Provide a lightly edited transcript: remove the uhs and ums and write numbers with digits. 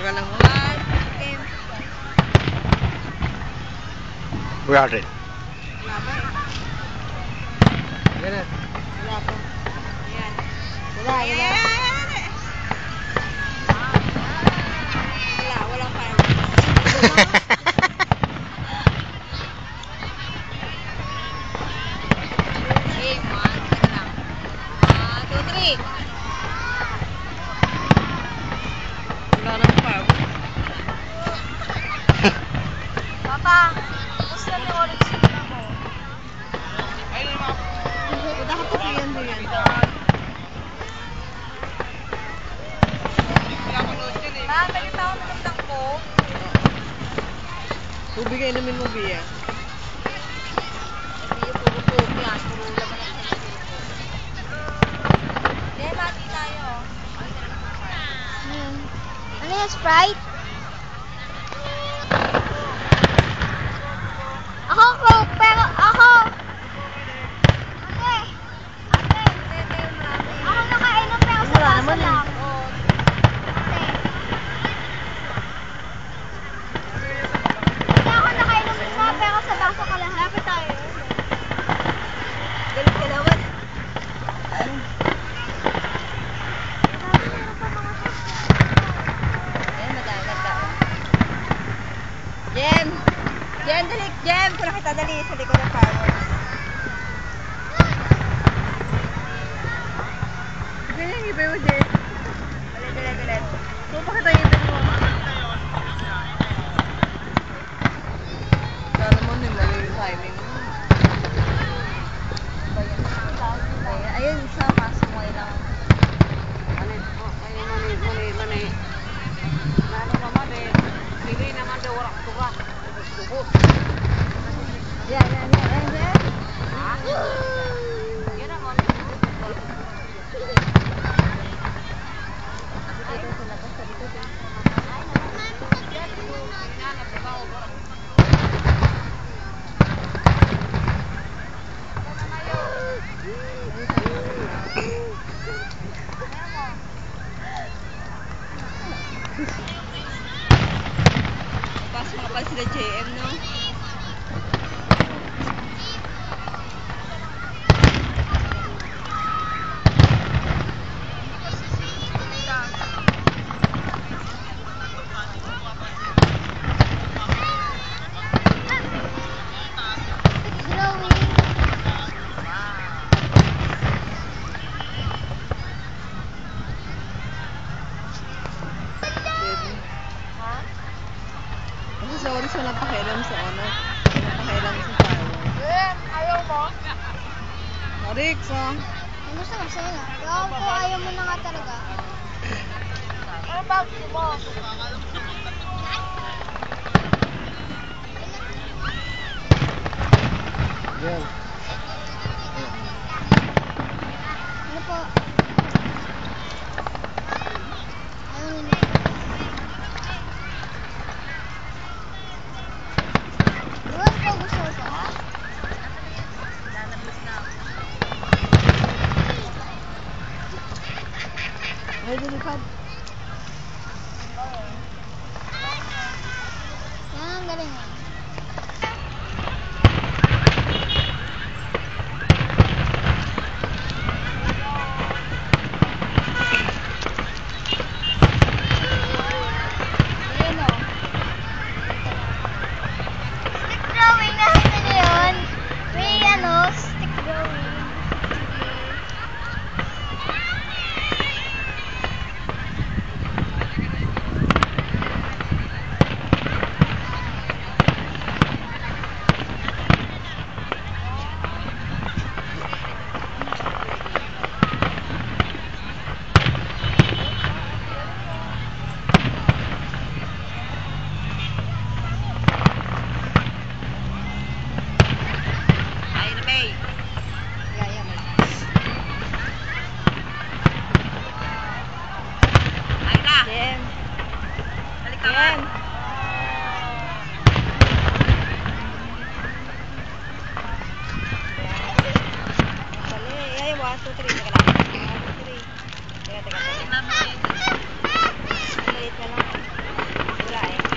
ka lang. Game. We are ready. Wala pa eh. Ganun. Wala pa. Ayan. Wala, wala. Wala, walang fire. Game, 1, sige lang. 1, 2, 3. Wala nang fire. Papa, gusto ni Orange na mo. Punta ka pa siyan din. Ma, balik pa ako naman ng Coke. Tubig ay inumin mo, Bia. Hindi yung puro Coke yan. Puro laman ng Coke. Hindi, mati tayo. Ano yung Sprite? Ako Coke, pero ako... Ate! Ate! Ako nakainom pero sa Wala baso naman eh. lang. Ate! Ate, ako nakainom na pero sa baso ka lang. Lapit tayo. Galit ka naman. Ayan, madami nagtao. Jem! Jem, dali! Jem! Kung nakita, dali sa likod ng fireworks. Ganyan, iba mo, Jay. Galit, galit, galit. So, bakit tayo ibig mo? Wala naman yung mali yung timing mo. Ayun, isa, kaso mo lang. Mani. Nano naman eh. Hindi naman daw warak tuga. Ubus. Yan, yan, yan, yan, yan. Yan naman. Dito sa labas, sa likod eh. Pasok na pala sila JM, no? Drawing. Ha? Kasi sa oras walang pakialam sa ano. Walang pakialam sa fireworks. Ayaw mo? Rick, so. Gusto mo sa'yo na. Pero kung ayaw mo na nga talaga. Ano ba gusto mo? Yan. Ano po? Ayaw mo na. Ano po gusto mo sa? Ay, lumipad. Yan ang galing mo. Ayan o. Stick drawing na hindi na yun. May ano, stick drawing. Ay, na May. Yeah, yeah, May. Ay na. Jem. Balik ka nga. Dali. Ay, 1, 2, 3. Teka lang. 1, 2, 3. Teka, teka, teka. Maliit na lang. Wala eh.